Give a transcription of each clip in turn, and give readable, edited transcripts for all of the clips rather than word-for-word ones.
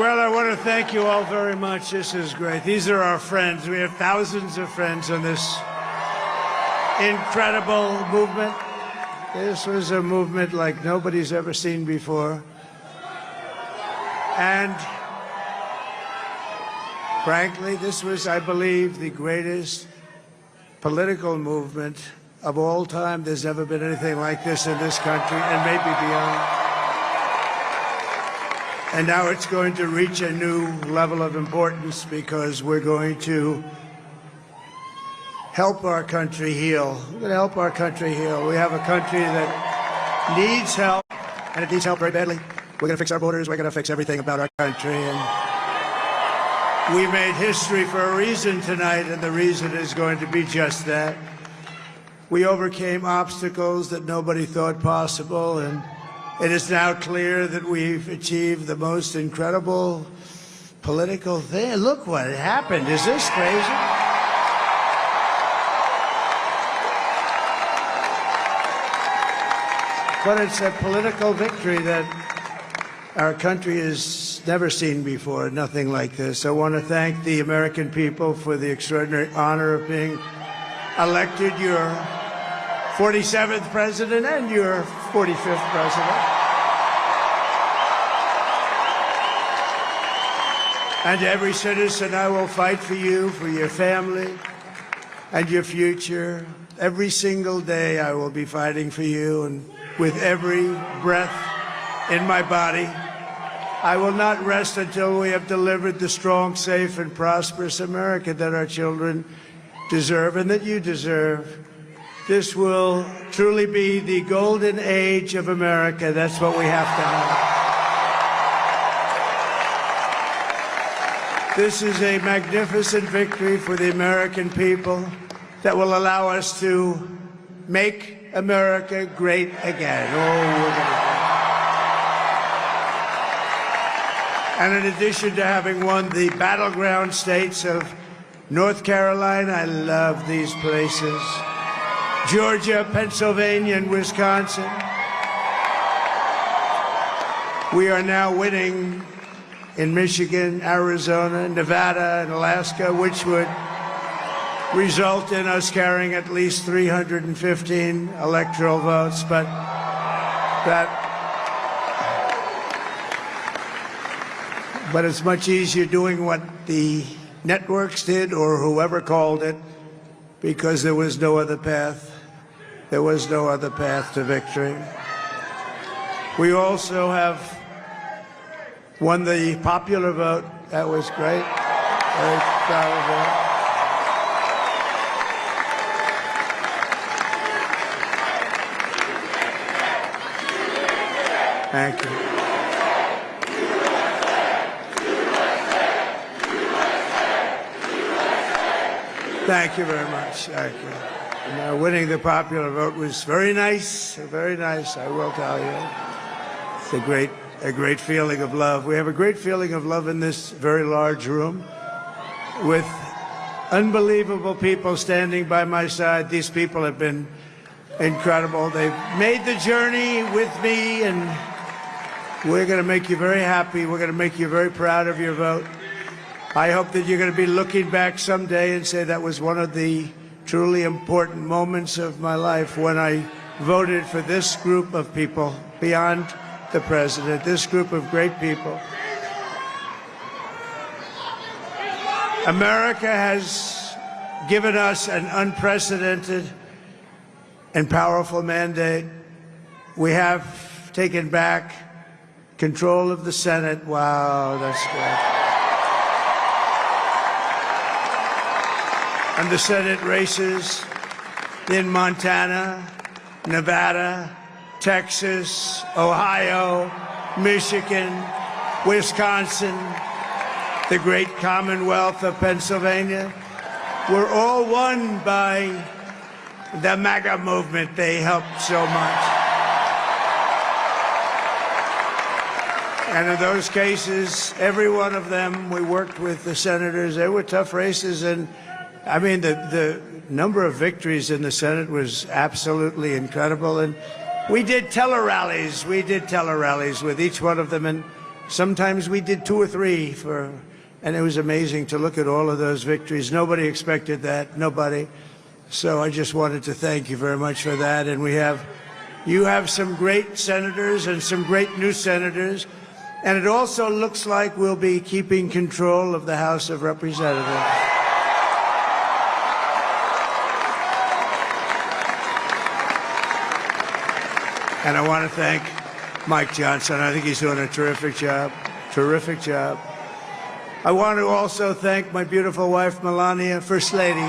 Well, I want to thank you all very much. This is great. These are our friends. We have thousands of friends on this incredible movement. This was a movement like nobody's ever seen before. And frankly, this was, I believe, the greatest political movement of all time. There's never been anything like this in this country, and maybe beyond. And now it's going to reach a new level of importance because we're going to help our country heal. We're going to help our country heal. We have a country that needs help, and it needs help very badly. We're going to fix our borders. We're going to fix everything about our country. And we made history for a reason tonight, and the reason is going to be just that. We overcame obstacles that nobody thought possible, and it is now clear that we've achieved the most incredible political thing. Look what happened. Is this crazy? But it's a political victory that our country has never seen before, nothing like this. I want to thank the American people for the extraordinary honor of being elected your 47th president and your 45th president. And to every citizen, I will fight for you, for your family, and your future. Every single day, I will be fighting for you, and with every breath in my body, I will not rest until we have delivered the strong, safe, and prosperous America that our children deserve and that you deserve. This will truly be the golden age of America. That's what we have to have. This is a magnificent victory for the American people that will allow us to make America great again. And in addition to having won the battleground states of North Carolina, I love these places, Georgia, Pennsylvania, and Wisconsin, we are now winning in Michigan, Arizona, Nevada, and Alaska, which would result in us carrying at least 315 electoral votes. But it's much easier doing what the networks did or whoever called it, because there was no other path. There was no other path to victory. We also have won the popular vote. That was great. Very proud of that. Thank you. Thank you very much. Thank you. And, winning the popular vote was very nice, I will tell you. It's a great feeling of love. We have a great feeling of love in this very large room with unbelievable people standing by my side. These people have been incredible. They've made the journey with me, and we're going to make you very happy. We're going to make you very proud of your vote. I hope that you're going to be looking back someday and say that was one of the truly important moments of my life when I voted for this group of people beyond the president, this group of great people. America has given us an unprecedented and powerful mandate. We have taken back control of the Senate. Wow, that's great. And the Senate races in Montana, Nevada, Texas, Ohio, Michigan, Wisconsin, the great Commonwealth of Pennsylvania, were all won by the MAGA movement. They helped so much. And in those cases, every one of them, we worked with the senators. They were tough races, and I mean, the number of victories in the Senate was absolutely incredible. And we did tele-rallies. We did tele-rallies with each one of them. And Sometimes we did 2 or 3 and it was amazing to look at all of those victories. Nobody expected that, nobody. So I just wanted to thank you very much for that. And you have some great senators and some great new senators. And it also looks like we'll be keeping control of the House of Representatives. And I want to thank Mike Johnson. I think he's doing a terrific job. Terrific job. I want to also thank my beautiful wife, Melania, First Lady.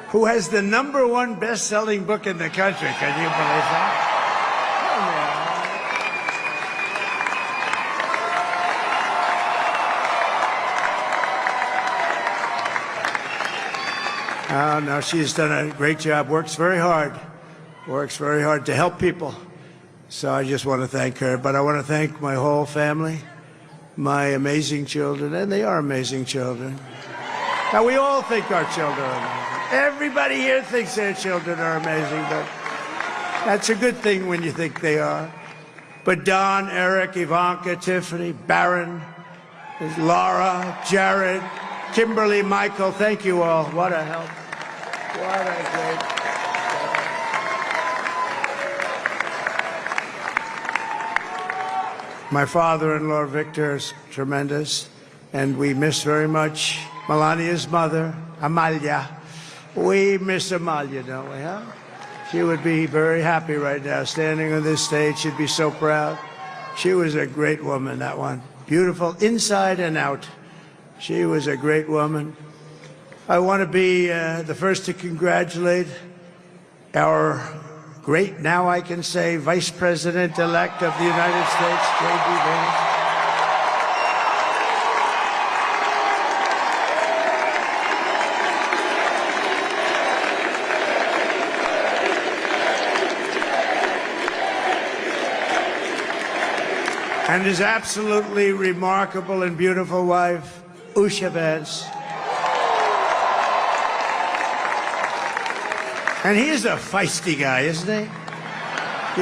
Who has the #1 best-selling book in the country. Can you believe that? Oh, no, she's done a great job, works very hard to help people. So I just want to thank her. But I want to thank my whole family, my amazing children, and they are amazing children. Now, we all think our children are amazing. Everybody here thinks their children are amazing, but that's a good thing when you think they are. But Don, Eric, Ivanka, Tiffany, Barron, Laura, Jared, Kimberly, Michael, thank you all. What a help. What a great help. My father-in-law, Victor, is tremendous, and we miss very much Melania's mother, Amalia. We miss Amalia, don't we, huh? She would be very happy right now, standing on this stage. She'd be so proud. She was a great woman, that one. Beautiful inside and out. She was a great woman. I want to be the first to congratulate our great, now I can say, Vice President-elect of the United States, J.D. Vance. And his absolutely remarkable and beautiful wife, Usha Vance. And he's a feisty guy, isn't he?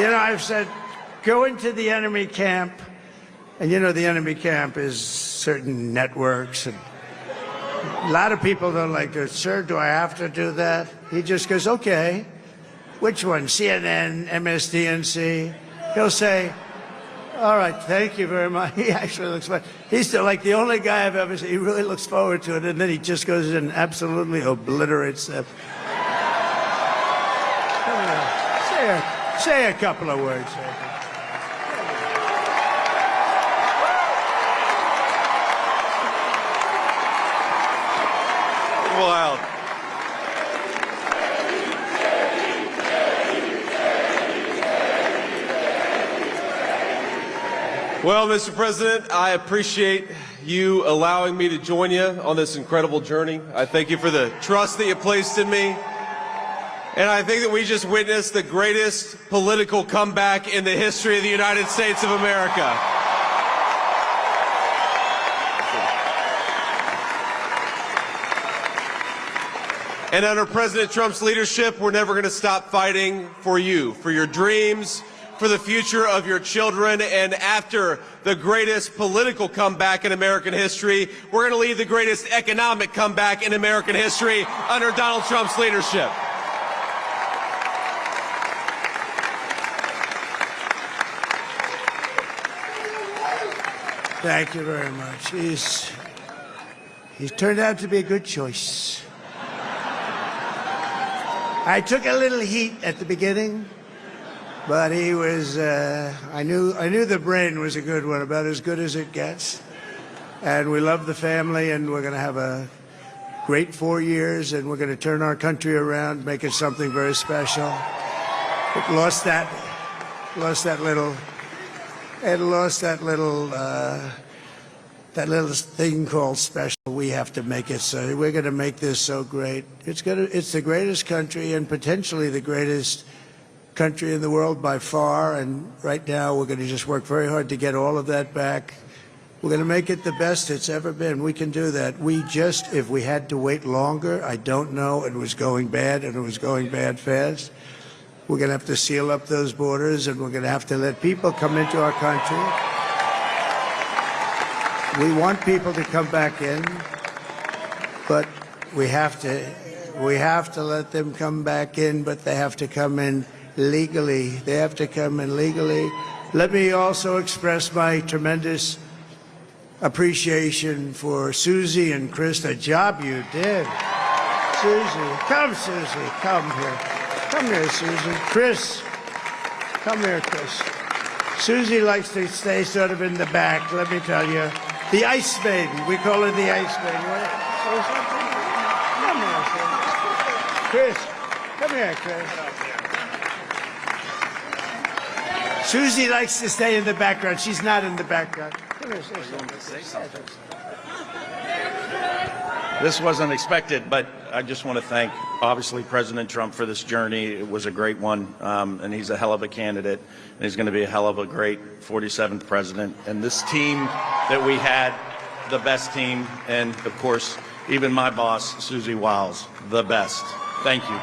You know, I've said, go into the enemy camp, and you know the enemy camp is certain networks, and a lot of people don't like to, sir, do I have to do that? He just goes, okay, which one, CNN, MSDNC? He'll say, all right, thank you very much. He actually looks fun. He's still like the only guy I've ever seen. He really looks forward to it, and then he just goes and absolutely obliterates them. Say a couple of words. Wild. Well, Mr. President, I appreciate you allowing me to join you on this incredible journey. I thank you for the trust that you placed in me. And I think that we just witnessed the greatest political comeback in the history of the United States of America. And under President Trump's leadership, we're never going to stop fighting for you, for your dreams, for the future of your children. And after the greatest political comeback in American history, we're going to lead the greatest economic comeback in American history under Donald Trump's leadership. Thank you very much. He's turned out to be a good choice. I took a little heat at the beginning, but he was, I knew the brain was a good one, about as good as it gets. And we love the family, and we're going to have a great 4 years, and we're going to turn our country around, make it something very special. It lost that little thing called special. We have to make it so. We're going to make this so great. It's the greatest country, and potentially the greatest country in the world by far. And right now, we're going to just work very hard to get all of that back. We're going to make it the best it's ever been. We can do that. If we had to wait longer, I don't know, it was going bad, and it was going bad fast. We're going to have to seal up those borders, and we're going to have to let people come into our country. We want people to come back in, but we have to let them come back in, but they have to come in legally. They have to come in legally. Let me also express my tremendous appreciation for Susie and Chris, the job you did. Susie, come here. Come here, Susie. Chris, come here, Chris. Susie likes to stay sort of in the back, let me tell you. The Ice Maiden, we call her the Ice Maiden. Say something? Come here, Chris. Come here, Chris. Susie likes to stay in the background. She's not in the background. Come here, say something. This wasn't expected, but I just want to thank, obviously, President Trump for this journey. It was a great one, and he's a hell of a candidate, and he's going to be a hell of a great 47th president. And this team that we had, the best team, and, of course, even my boss, Susie Wiles, the best. Thank you.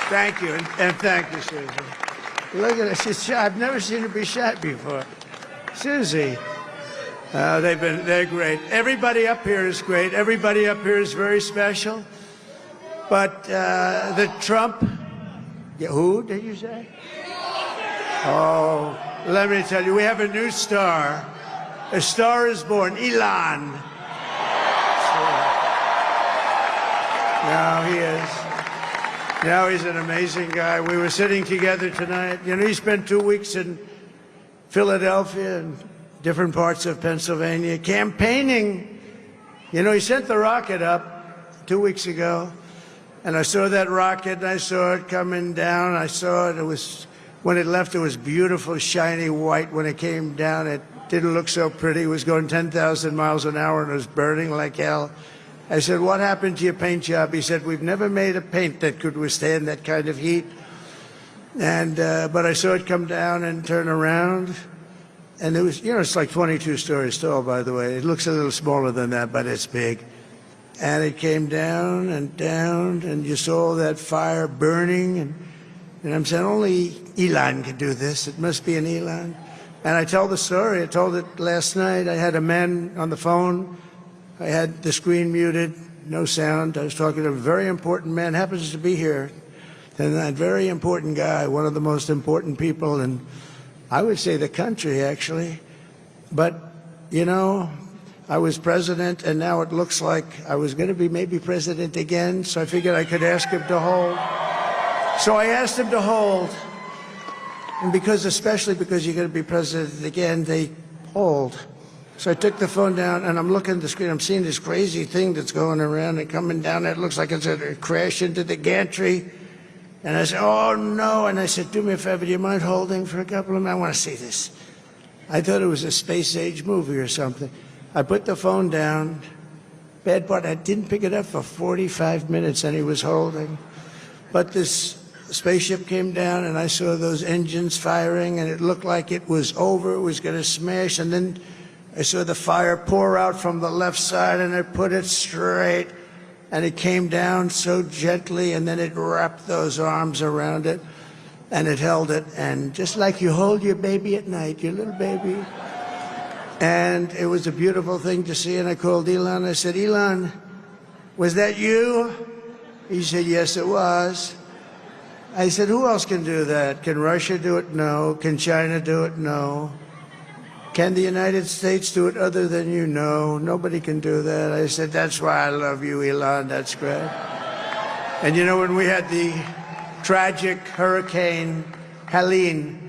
Thank you, and thank you, Susie. Look at her. She's shy. I've never seen her be shy before. Susie. They're great. Everybody up here is great. Everybody up here is very special. But the Trump, who did you say? Oh, let me tell you, we have a new star. A star is born, Elon. Now he is. Now he's an amazing guy. We were sitting together tonight. You know, he spent 2 weeks in Philadelphia and different parts of Pennsylvania campaigning. You know, he sent the rocket up 2 weeks ago, and I saw that rocket, and I saw it coming down. I saw it. It was, when it left, it was beautiful, shiny white. When it came down, it didn't look so pretty. It was going 10,000 miles an hour, and it was burning like hell. I said, what happened to your paint job? He said, we've never made a paint that could withstand that kind of heat. And but I saw it come down and turn around. And it was, you know, it's like 22 stories tall, by the way. It looks a little smaller than that, but it's big. And it came down, and you saw that fire burning. And I'm saying, only Elon can do this. It must be an Elon. And I tell the story. I told it last night. I had a man on the phone. I had the screen muted, no sound. I was talking to a very important man, happens to be here. And that very important guy, one of the most important people in, I would say, the country, actually. But, you know, I was president, and now it looks like I was going to be maybe president again, so I figured I could ask him to hold. So I asked him to hold. And especially because you're going to be president again, they hold. So I took the phone down, and I'm looking at the screen. I'm seeing this crazy thing that's going around and coming down. It looks like it's going to crash into the gantry. And I said, oh, no. And I said, do me a favor, do you mind holding for a couple of minutes? I want to see this. I thought it was a space-age movie or something. I put the phone down. Bad part, I didn't pick it up for 45 minutes, and he was holding. But this spaceship came down, and I saw those engines firing, and it looked like it was over. It was going to smash. And then I saw the fire pour out from the left side, and it put it straight. And it came down so gently, and then it wrapped those arms around it, and it held it. And just like you hold your baby at night, your little baby. And it was a beautiful thing to see. And I called Elon. I said, Elon, was that you? He said, yes, it was. I said, who else can do that? Can Russia do it? No. Can China do it? No. Can the United States do it other than you? No, nobody can do that. I said, that's why I love you, Elon. That's great. And you know, when we had the tragic Hurricane Helene,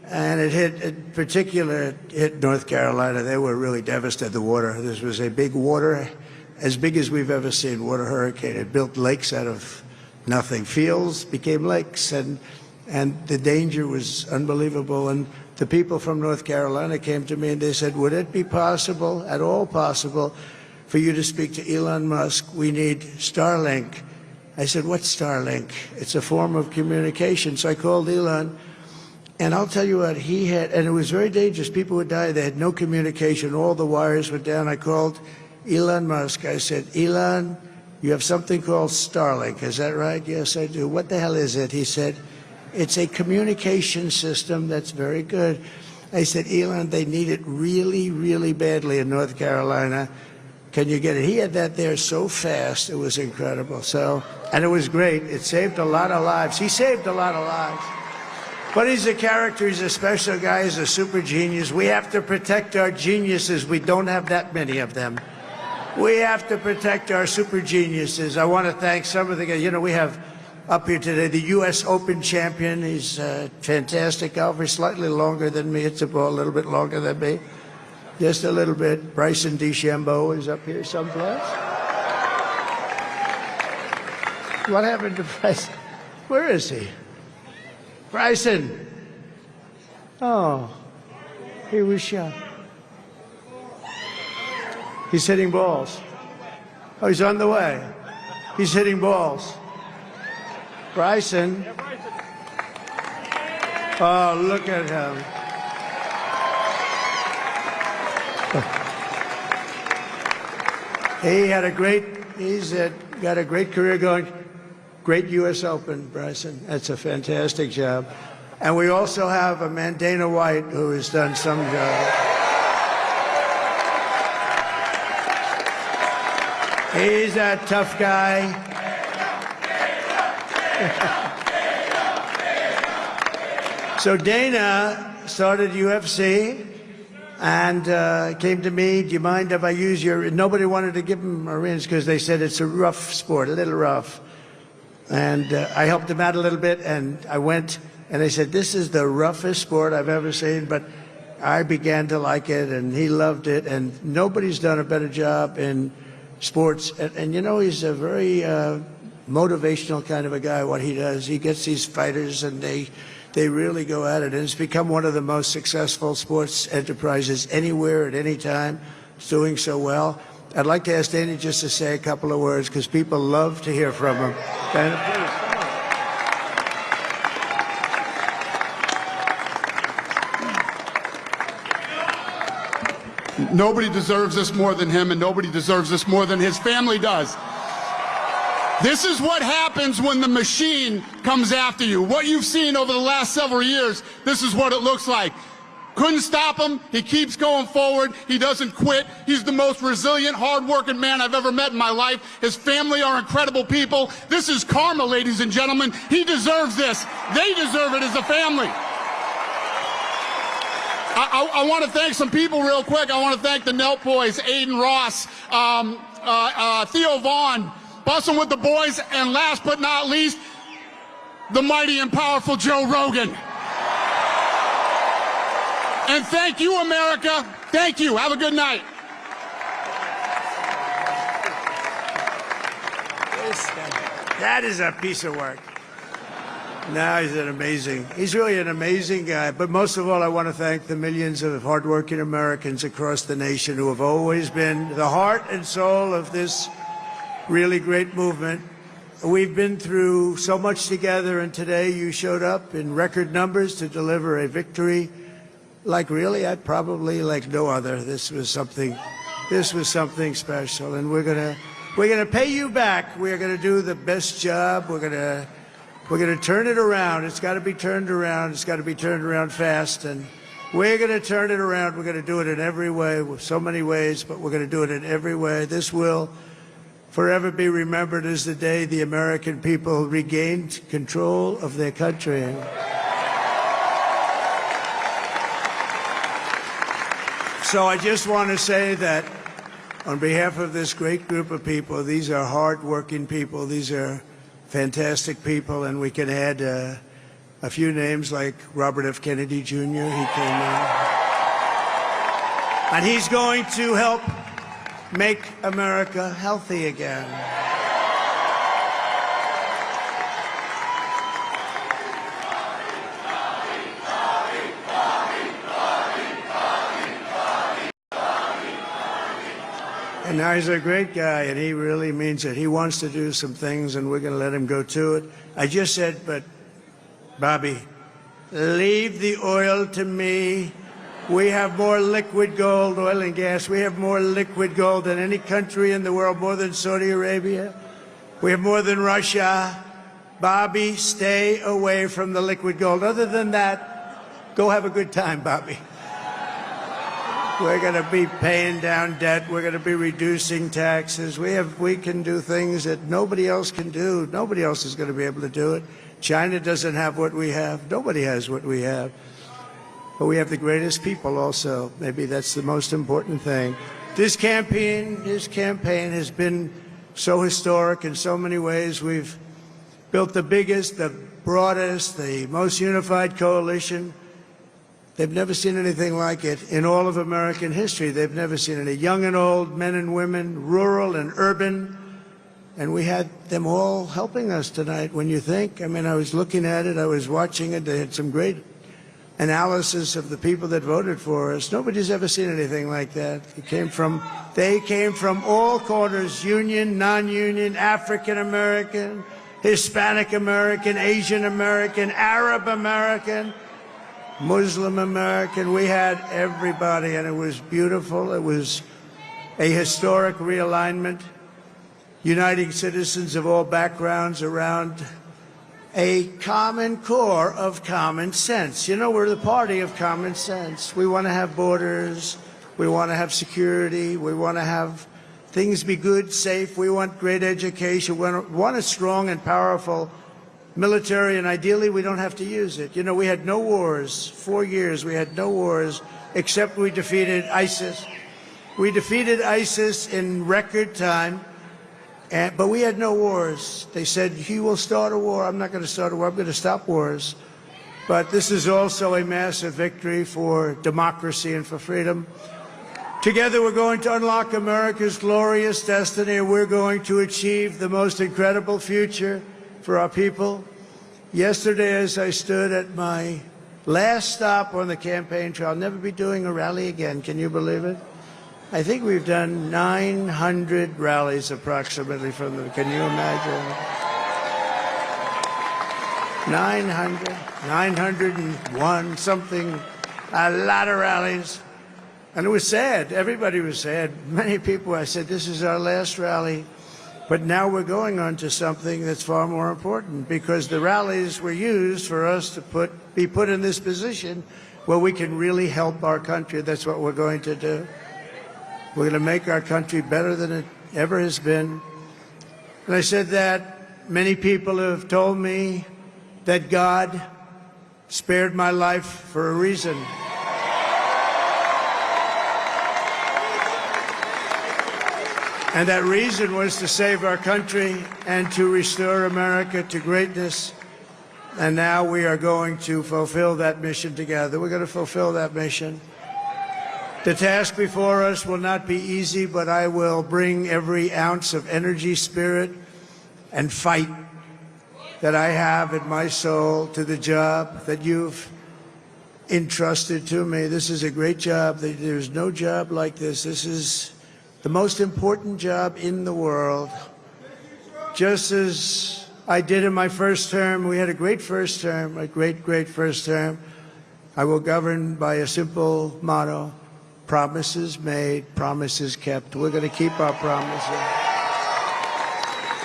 and it hit North Carolina, they were really devastated, the water. This was a big water, as big as we've ever seen, water hurricane. It built lakes out of nothing. Fields became lakes, and the danger was unbelievable. And the people from North Carolina came to me and they said, would it be possible, at all possible, for you to speak to Elon Musk? We need Starlink. I said, what's Starlink? It's a form of communication. So I called Elon. And I'll tell you what, he had, and it was very dangerous. People would die. They had no communication. All the wires were down. I called Elon Musk. I said, Elon, you have something called Starlink. Is that right? Yes, I do. What the hell is it? He said, it's a communication system that's very good. I said, Elon, they need it really, really badly in North Carolina. Can you get it? He had that there so fast. It was incredible. So, and it was great. It saved a lot of lives. He saved a lot of lives. But he's a character. He's a special guy. He's a super genius. We have to protect our geniuses. We don't have that many of them. We have to protect our super geniuses. I want to thank some of the guys. You know, we have up here today the U.S. Open champion. He's a fantastic golfer, slightly longer than me. It's a ball, a little bit longer than me. Just a little bit. Bryson DeChambeau is up here someplace. What happened to Bryson? Where is he? Bryson. Oh, he was shot. He's hitting balls. Oh, he's on the way. He's hitting balls. Bryson. Oh, look at him. He's got a great career going. Great U.S. Open, Bryson. That's a fantastic job. And we also have a man, Dana White, who has done some job. He's a tough guy. So Dana started UFC and came to me, do you mind if I use your... Nobody wanted to give him a rinse because they said it's a rough sport, a little rough. And I helped him out a little bit, and I went, and they said, this is the roughest sport I've ever seen, but I began to like it, and he loved it, and nobody's done a better job in sports. And you know, he's a very motivational kind of a guy, what he does. He gets these fighters, and they really go at it, and it's become one of the most successful sports enterprises anywhere at any time. It's doing so well. I'd like to ask Dana just to say a couple of words because people love to hear from him. Dana, please. Nobody deserves this more than him, and nobody deserves this more than his family does. This is what happens when the machine comes after you. What you've seen over the last several years, this is what it looks like. Couldn't stop him. He keeps going forward. He doesn't quit. He's the most resilient, hard-working man I've ever met in my life. His family are incredible people. This is karma, ladies and gentlemen. He deserves this. They deserve it as a family. I want to thank some people real quick. I want to thank the Nelk boys, Aiden Ross, Theo Vaughn, Bussin' with the Boys, and last but not least, the mighty and powerful Joe Rogan. And thank you, America. Thank you. Have a good night. That is a piece of work. No, he's really an amazing guy. But most of all, I want to thank the millions of hardworking Americans across the nation who have always been the heart and soul of this really great movement. We've been through so much together, and today you showed up in record numbers to deliver a victory like really, I'd probably like no other. This was something special, and we're gonna pay you back. We're gonna do the best job. We're gonna turn it around. It's got to be turned around. It's got to be turned around fast, and we're gonna turn it around. We're gonna do it in every way, with so many ways, but we're gonna do it in every way. This will forever be remembered as the day the American people regained control of their country. So I just want to say that on behalf of this great group of people, these are hard-working people. These are fantastic people, and we can add a few names like Robert F. Kennedy Jr. He came in. And he's going to help make America healthy again. And now he's a great guy, and he really means it. He wants to do some things, and we're going to let him go to it. I just said, but, Bobby, Leave the oil to me. We have more liquid gold, oil and gas. We have more liquid gold than any country in the world, more than Saudi Arabia. We have more than Russia. Bobby, stay away from the liquid gold. Other than that, go have a good time, Bobby. We're going to be paying down debt. We're going to be reducing taxes. We can do things that nobody else can do. Nobody else is going to be able to do it. China doesn't have what we have. Nobody has what we have. But we have the greatest people also. Maybe that's the most important thing. This campaign has been so historic in so many ways. We've built the biggest, the broadest, the most unified coalition. They've never seen anything like it in all of American history. They've never seen it. Young and old, men and women, rural and urban. And we had them all helping us tonight. When you think, I mean, I was looking at it, I was watching it. They had some great analysis of the people that voted for us. Nobody's ever seen anything like that. They came from all corners, union, non-union, African American, Hispanic American, Asian American, Arab American, Muslim American. We had everybody, and it was beautiful. It was a historic realignment, uniting citizens of all backgrounds around a common core of common sense. You know, we're the party of common sense. We want to have borders. We want to have security. We want to have things be good, safe. We want great education. We want a strong and powerful military, and ideally we don't have to use it. You know, we had no wars. 4 years we had no wars, except we defeated ISIS. We defeated ISIS in record time. But we had no wars. They said, he will start a war. I'm not going to start a war. I'm going to stop wars. But this is also a massive victory for democracy and for freedom. Together, we're going to unlock America's glorious destiny, and we're going to achieve the most incredible future for our people. Yesterday, as I stood at my last stop on the campaign trail, I'll never be doing a rally again. Can you believe it? I think we've done 900 rallies approximately from them. Can you imagine? 901, something, a lot of rallies. And it was sad. Everybody was sad. Many people, I said, this is our last rally. But now we're going on to something that's far more important, because the rallies were used for us to be put in this position where we can really help our country. That's what we're going to do. We're going to make our country better than it ever has been. And I said that many people have told me that God spared my life for a reason. And that reason was to save our country and to restore America to greatness. And now we are going to fulfill that mission together. We're going to fulfill that mission. The task before us will not be easy, but I will bring every ounce of energy, spirit, and fight that I have in my soul to the job that you've entrusted to me. This is a great job. There's no job like this. This is the most important job in the world. Just as I did in my first term, we had a great first term, a great, great first term. I will govern by a simple motto: promises made, promises kept. We're going to keep our promises.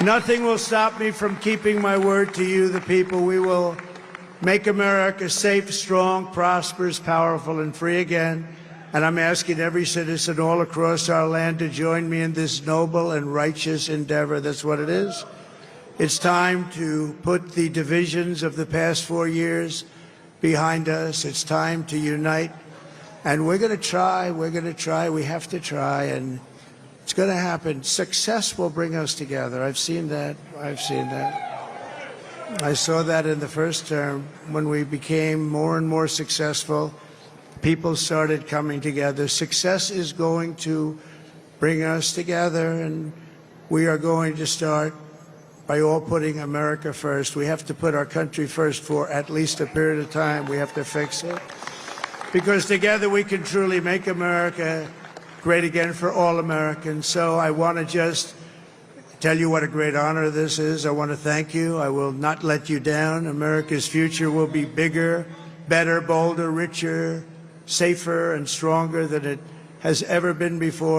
Nothing will stop me from keeping my word to you, the people. We will make America safe, strong, prosperous, powerful, and free again. And I'm asking every citizen all across our land to join me in this noble and righteous endeavor. That's what it is. It's time to put the divisions of the past 4 years behind us. It's time to unite. And we're going to try. We're going to try. We have to try. And it's going to happen. Success will bring us together. I've seen that. I've seen that. I saw that in the first term. When we became more and more successful, people started coming together. Success is going to bring us together, and we are going to start by all putting America first. We have to put our country first for at least a period of time. We have to fix it, because together we can truly make America great again for all Americans. So I want to just tell you what a great honor this is. I want to thank you. I will not let you down. America's future will be bigger, better, bolder, richer, safer, and stronger than it has ever been before.